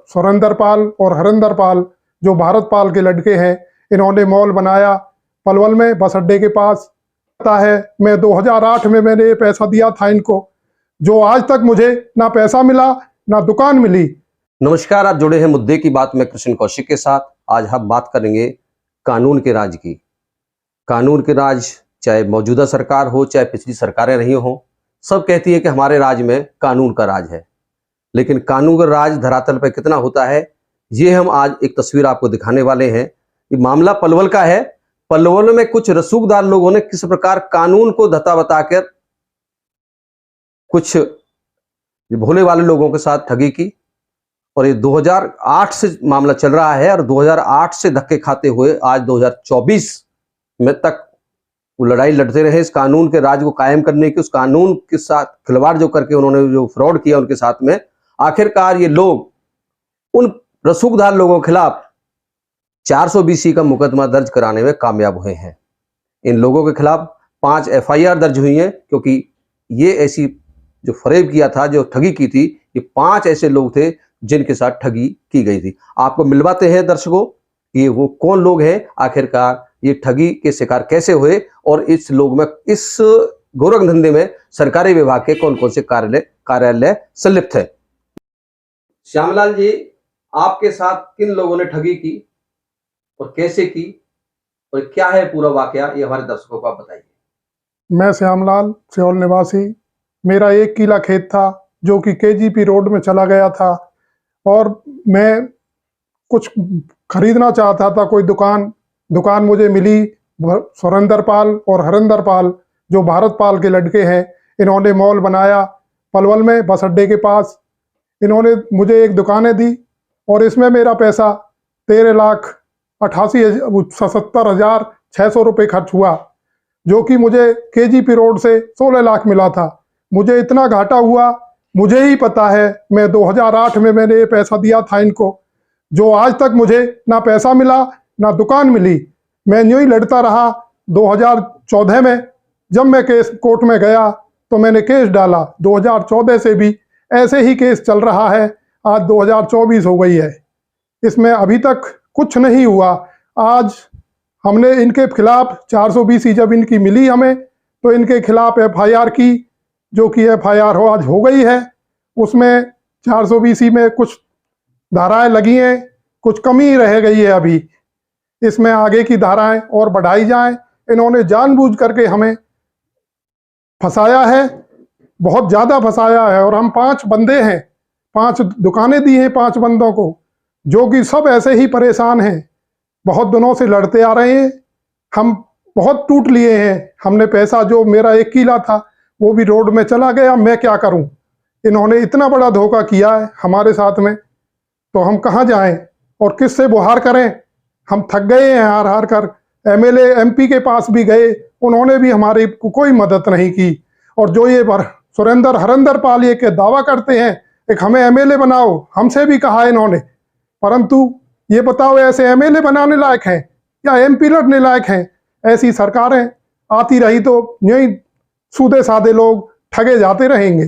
सुरेंद्र पाल और हरिंदर पाल जो भारत पाल के लड़के हैं, इन्होंने मॉल बनाया पलवल में बस अड्डे के पास। पता है, मैं 2008 में मैंने ये पैसा दिया था इनको, जो आज तक मुझे ना पैसा मिला ना दुकान मिली। नमस्कार, आप जुड़े हैं मुद्दे की बात में कृष्ण कौशिक के साथ। आज हम बात करेंगे कानून के राज की। कानून के राज चाहे मौजूदा सरकार हो चाहे पिछली सरकारें रही हो, सब कहती है कि हमारे राज में कानून का राज है। लेकिन कानून का राज धरातल पर कितना होता है, ये हम आज एक तस्वीर आपको दिखाने वाले हैं। ये मामला पलवल का है। पलवल में कुछ रसूखदार लोगों ने किस प्रकार कानून को धत्ता बताकर कुछ भोले वाले लोगों के साथ ठगी की, और ये 2008 से मामला चल रहा है और 2008 से धक्के खाते हुए आज 2024 में तक वो लड़ाई लड़ते रहे इस कानून के राज को कायम करने की। उस कानून के साथ खिलवाड़ जो करके उन्होंने जो फ्रॉड किया उनके साथ में, आखिरकार ये लोग उन रसूखदार लोगों के खिलाफ 420 का मुकदमा दर्ज कराने में कामयाब हुए हैं। इन लोगों के खिलाफ 5 FIR दर्ज हुई हैं, क्योंकि ये ऐसी जो फरेब किया था, जो ठगी की थी, ये 5 ऐसे लोग थे जिनके साथ ठगी की गई थी। आपको मिलवाते हैं दर्शकों, ये वो कौन लोग हैं, आखिरकार ये ठगी के शिकार कैसे हुए, और इस लोग में, इस गोरख धंधे में सरकारी विभाग के कौन कौन से कार्यालय संलिप्त है। श्यामलाल जी, आपके साथ किन लोगों ने ठगी की और कैसे की, और क्या है पूरा वाकया, ये हमारे दर्शकों को आप बताइए। मैं श्यामलाल, सियोल निवासी। मेरा 1 किला खेत था जो कि KGP रोड में चला गया था, और मैं कुछ खरीदना चाहता था, कोई दुकान मुझे मिली। सुरेंद्र पाल और हरिंदर पाल जो भारत पाल के लड़के हैं, इन्होंने मॉल बनाया पलवल में बस अड्डे के पास। इन्होंने मुझे एक दुकानें दी और इसमें मेरा पैसा 13,78,76,600 रुपये खर्च हुआ, जो कि मुझे KGP रोड से 16 लाख मिला था। मुझे इतना घाटा हुआ, मुझे ही पता है। मैं 2008 में मैंने ये पैसा दिया था इनको, जो आज तक मुझे ना पैसा मिला ना दुकान मिली। मैं यूं ही लड़ता रहा। 2014 में जब मैं केस कोर्ट में गया तो मैंने केस डाला। 2014 से भी ऐसे ही केस चल रहा है। आज 2024 हो गई है, इसमें अभी तक कुछ नहीं हुआ। आज हमने इनके खिलाफ 420 जब इनकी मिली हमें, तो इनके खिलाफ FIR की, जो कि FIR आज हो गई है। उसमें 420 में कुछ धाराएं लगी हैं, कुछ कमी रह गई है अभी। इसमें आगे की धाराएं और बढ़ाई जाएं। इन्होंने जानबूझ करके हमें फंसाया है, बहुत ज़्यादा फंसाया है। और हम 5 बंदे हैं, 5 दुकानें दी हैं 5 बंदों को, जो कि सब ऐसे ही परेशान हैं। बहुत दिनों से लड़ते आ रहे हैं, हम बहुत टूट लिए हैं। हमने पैसा, जो मेरा 1 किला था, वो भी रोड में चला गया। मैं क्या करूं? इन्होंने इतना बड़ा धोखा किया है हमारे साथ में, तो हम कहां जाएं और किससे गुहार करें? हम थक गए हैं हार हार कर। MLA MP के पास भी गए, उन्होंने भी हमारी कोई मदद नहीं की। और जो ये सुरेंद्र हरिंदर पाल ये के दावा करते हैं एक हमें MLA बनाओ, हमसे भी कहा इन्होंने, परंतु ये बताओ ऐसे MLA बनाने लायक हैं या MP लड़ने लायक हैं? ऐसी सरकारें आती रही तो यही सूदे सादे लोग ठगे जाते रहेंगे।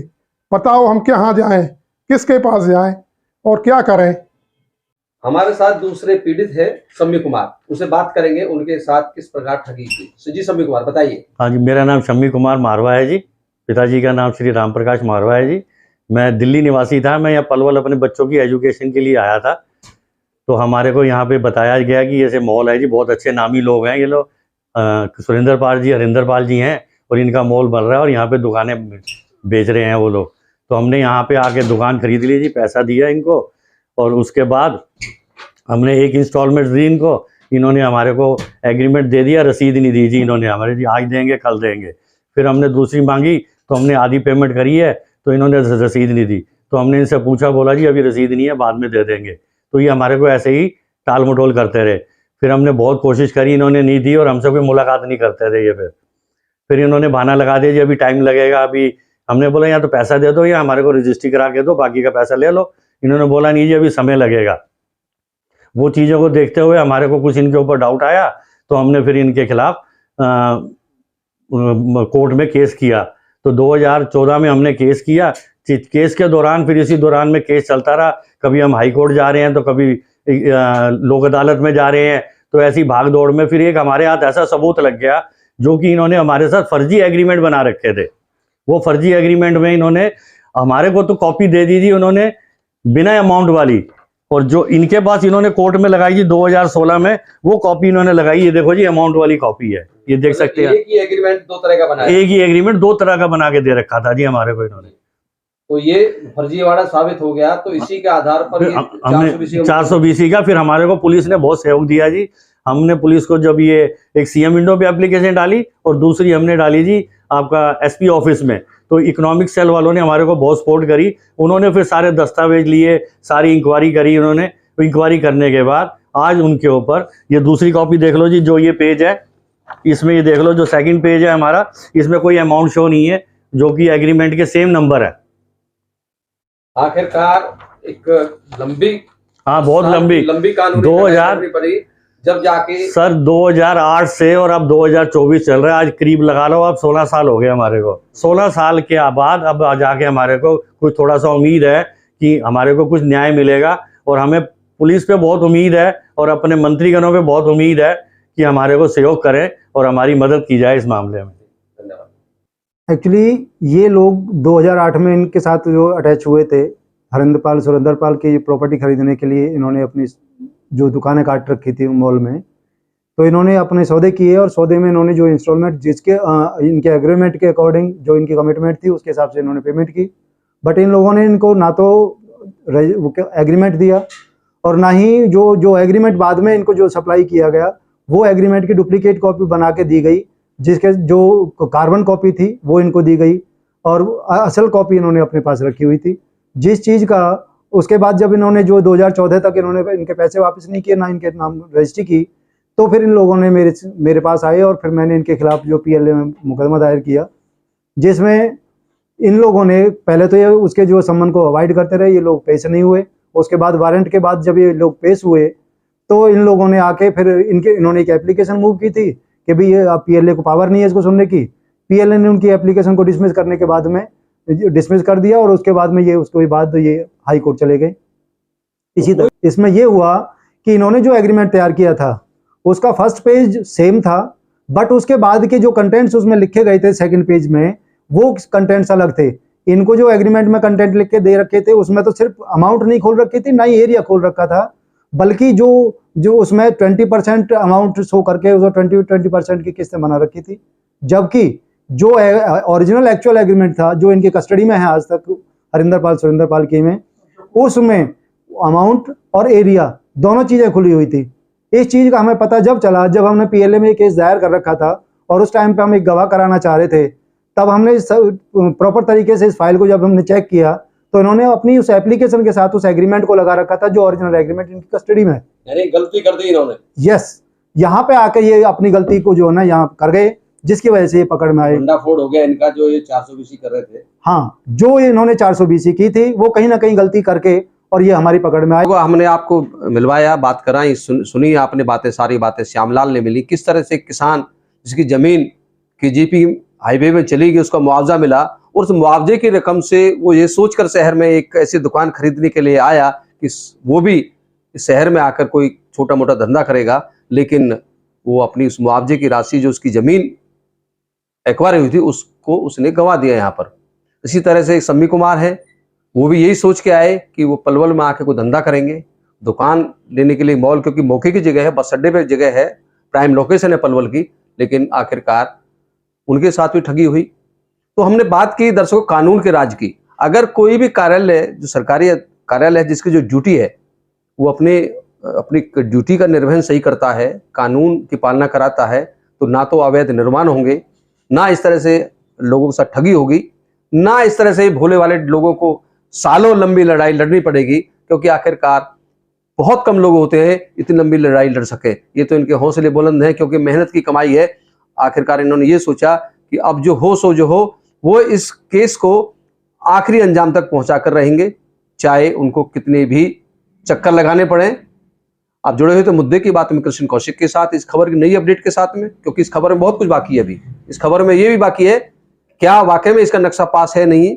बताओ हम कहाँ जाएं, किसके पास जाएं और क्या करें? हमारे साथ दूसरे पीड़ित है शम्मी कुमार, उनसे बात करेंगे उनके साथ किस प्रकार ठगी की। जी शम्मी कुमार, बताइए। हाँ जी, मेरा नाम शम्मी कुमार मारवा है जी। पिताजी का नाम श्री राम प्रकाश मारवा है जी। मैं दिल्ली निवासी था। मैं यहाँ पलवल अपने बच्चों की एजुकेशन के लिए आया था, तो हमारे को यहाँ पे बताया गया कि ऐसे मॉल है जी, बहुत अच्छे नामी लोग हैं ये लोग, सुरेंद्र पाल जी, हरिंदर पाल जी हैं, और इनका मॉल बन रहा है और यहाँ पे दुकानें बेच रहे हैं वो लोग। तो हमने यहाँ पे आके दुकान खरीद ली जी, पैसा दिया इनको, और उसके बाद हमने एक इंस्टॉलमेंट दी इनको। इन्होंने हमारे को एग्रीमेंट दे दिया, रसीद नहीं दी जी इन्होंने हमारे, जी आज देंगे कल देंगे। फिर हमने दूसरी मांगी तो हमने आधी पेमेंट करी है, तो इन्होंने रसीद नहीं दी। तो हमने इनसे पूछा, बोला जी अभी रसीद नहीं है, बाद में दे देंगे। तो ये हमारे को ऐसे ही टाल मटोल करते रहे। फिर हमने बहुत कोशिश करी, इन्होंने नहीं दी, और हमसे कोई मुलाकात नहीं करते थे ये। फिर इन्होंने बहाना लगा दिया जी अभी टाइम लगेगा। अभी हमने बोला या तो पैसा दे दो या हमारे को रजिस्ट्री करा के दो, बाकी का पैसा ले लो। इन्होंने बोला नहीं जी अभी समय लगेगा। वो चीज़ों को देखते हुए हमारे को कुछ इनके ऊपर डाउट आया, तो हमने फिर इनके खिलाफ कोर्ट में केस किया। तो 2014 में हमने केस किया, केस के दौरान फिर इसी दौरान में केस चलता रहा। कभी हम हाई कोर्ट जा रहे हैं तो कभी लोक अदालत में जा रहे हैं, तो ऐसी भाग दौड़ में फिर एक हमारे हाथ ऐसा सबूत लग गया जो कि इन्होंने हमारे साथ फर्जी एग्रीमेंट बना रखे थे। वो फर्जी एग्रीमेंट में इन्होंने हमारे को तो कॉपी दे दी थी उन्होंने बिना अमाउंट वाली, और जो इनके पास इन्होंने कोर्ट में लगाई थी 2016 में, वो कॉपी इन्होंने लगाई। ये देखो जी, अमाउंट वाली कॉपी है, ये देख सकते हैं। एक ही एग्रीमेंट दो तरह का बनाया, एक ही एग्रीमेंट दो तरह का बना के दे रखा था जी हमारे को इन्होंने। तो ये फर्जीवाड़ा साबित हो गया। तो इसी के आधार पर हमने 420 का फिर हमारे को पुलिस ने बहुत सहयोग दिया जी। हमने पुलिस को जब ये एक सीएम विंडो पे एप्लीकेशन डाली और दूसरी हमने डाली जी आपका एसपी ऑफिस में, तो इकोनॉमिक सेल वालों ने हमारे को बहुत सपोर्ट करी। उन्होंने फिर सारे दस्तावेज लिए, सारी इंक्वायरी करी उन्होंने। इंक्वायरी करने के बाद आज उनके ऊपर ये दूसरी कॉपी देख लो जी, जो ये पेज है इसमें, ये देख लो जो सेकंड पेज है हमारा, इसमें कोई अमाउंट शो नहीं है, जो कि एग्रीमेंट के सेम नंबर है। आखिरकार एक लंबी, हाँ बहुत लंबी कानूनी 2000 पड़ी, जब जाके सर 2008 से और अब 2024 चल रहा है। आज करीब लगा लो अब 16 साल हो गए हमारे को। 16 साल के बाद अब जाके हमारे को कुछ थोड़ा सा उम्मीद है कि हमारे को कुछ न्याय मिलेगा, और हमें पुलिस पे बहुत उम्मीद है और अपने मंत्रीगणों पे बहुत उम्मीद है कि हमारे को सहयोग करें और हमारी मदद की जाए इस मामले में। एक्चुअली ये लोग 2008 में इनके साथ जो अटैच हुए थे, हरिंदर पाल सुरेंद्र पाल की प्रॉपर्टी खरीदने के लिए इन्होंने अपनी जो दुकानें काट रखी थी मॉल में, तो इन्होंने अपने सौदे किए और सौदे में इन्होंने जो इंस्टॉलमेंट जिसके इनके एग्रीमेंट के अकॉर्डिंग जो इनकी कमिटमेंट थी उसके हिसाब से इन्होंने पेमेंट की। बट इन लोगों ने इनको ना तो एग्रीमेंट दिया और ना ही जो एग्रीमेंट बाद में इनको जो सप्लाई किया गया वो एग्रीमेंट की डुप्लीकेट कॉपी बना के दी गई, जिसके जो कार्बन कॉपी थी वो इनको दी गई और असल कॉपी इन्होंने अपने पास रखी हुई थी। जिस चीज़ का उसके बाद जब इन्होंने जो 2014 तक इन्होंने इनके पैसे वापस नहीं किए, ना इनके नाम रजिस्ट्री की, तो फिर इन लोगों ने मेरे पास आए और फिर मैंने इनके खिलाफ जो PLA में मुकदमा दायर किया, जिसमें इन लोगों ने पहले तो ये उसके जो सम्मन को अवॉइड करते रहे, ये लोग पेश नहीं हुए। उसके बाद वारंट के बाद जब ये लोग पेश हुए तो इन लोगों ने आके फिर इन्होंने एक एप्लीकेशन मूव की थी कि भाई ये अब PLA को पावर नहीं है इसको सुनने की। PLA ने उनकी एप्लीकेशन को डिसमिस करने के बाद में डिसमिस कर दिया और उसके बाद में ये उसके बाद ये हाई कोर्ट चले गए। इसी तरह इसमें ये हुआ कि इन्होंने जो एग्रीमेंट तैयार किया था उसका फर्स्ट पेज सेम था, बट उसके बाद के जो कंटेंट्स उसमें लिखे गए थे सेकंड पेज में वो कंटेंट्स अलग थे। इनको जो एग्रीमेंट में कंटेंट लिख के दे रखे थे उसमें तो सिर्फ अमाउंट नहीं खोल रखी थी, ना ही एरिया खोल रखा था, बल्कि जो उसमें 20% अमाउंट शो करके उस 20% की किस्तें बना रखी थी। जबकि जो ओरिजिनल एक्चुअल एग्रीमेंट था जो इनके कस्टडी में है आज तक हरिंदर पाल सुरेंद्र पाल के में, उसमें अमाउंट और एरिया दोनों चीज़ें खुली हुई थी। इस चीज़ का हमें पता जब चला जब हमने PLA में केस दायर कर रखा था और उस टाइम पे हम एक गवाह कराना चाह रहे थे, तब हमने प्रॉपर तरीके से इस फाइल को जब हमने चेक किया तो इन्होंने अपनी उस एप्लीकेशन के साथ उस एग्रीमेंट को लगा रखा था जो ओरिजिनल एग्रीमेंट इनकी कस्टडी में है। यानी गलती कर दी इन्होंने। यस, यहाँ पे आके ये अपनी गलती को जो है ना यहाँ कर गए, जिसकी वजह से ये पकड़ में आए। भंडाफोड़ हो गया इनका, जो ये 420 कर रहे थे। हाँ, जो इन्होंने 420 की थी वो कहीं ना कहीं गलती करके और ये हमारी पकड़ में आए। हमने आपको मिलवाया, बात कराई, सुनी आपने बातें, सारी बातें श्यामलाल ने मिली। किस तरह से किसान जिसकी जमीन KGP हाईवे में चली गई उसका मुआवजा मिला और उस मुआवजे की रकम से वो ये सोचकर शहर में एक ऐसी दुकान खरीदने के लिए आया कि वो भी शहर में आकर कोई छोटा मोटा धंधा करेगा, लेकिन वो अपनी उस मुआवजे की राशि जो उसकी जमीन एक्वायर हुई थी उसको उसने गंवा दिया यहाँ पर। इसी तरह से सम्मी कुमार है, वो भी यही सोच के आए कि वो पलवल में आके कोई धंधा करेंगे, दुकान लेने के लिए मॉल, क्योंकि मौके की जगह है, बस अड्डे पे जगह है, प्राइम लोकेशन है पलवल की, लेकिन आखिरकार उनके साथ भी ठगी हुई। तो हमने बात की दर्शकों कानून के राज की। अगर कोई भी कार्यालय जो सरकारी कार्यालय है जिसकी जो ड्यूटी है वो अपनी ड्यूटी का निर्वहन सही करता है, कानून की पालना कराता है, तो ना तो अवैध निर्माण होंगे, ना इस तरह से लोगों के साथ ठगी होगी, ना इस तरह से भोले वाले लोगों को सालों लंबी लड़ाई लड़नी पड़ेगी, क्योंकि आखिरकार बहुत कम लोग होते हैं इतनी लंबी लड़ाई लड़ सके। ये तो इनके हौसले बुलंद हैं, क्योंकि मेहनत की कमाई है। आखिरकार इन्होंने ये सोचा कि अब जो हो सो जो हो, वो इस केस को आखिरी अंजाम तक पहुंचा कर रहेंगे, चाहे उनको कितने भी चक्कर लगाने पड़े। आप जुड़े हुए तो मुद्दे की बात में कृष्ण कौशिक के साथ, इस खबर की नई अपडेट के साथ में, क्योंकि इस खबर में बहुत कुछ बाकी है। अभी इस खबर में ये भी बाकी है क्या वाकई में इसका नक्शा पास है नहीं,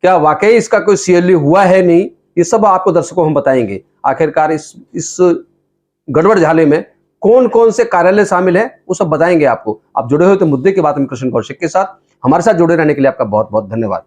क्या वाकई इसका कोई सीएलयू हुआ है नहीं, ये सब आपको दर्शकों हम बताएंगे। आखिरकार इस गड़बड़ झाले में कौन कौन से कार्यालय शामिल है वो सब बताएंगे आपको। आप जुड़े हुए थे मुद्दे की बात में कृष्ण कौशिक के साथ। हमारे साथ जुड़े रहने के लिए आपका बहुत बहुत धन्यवाद।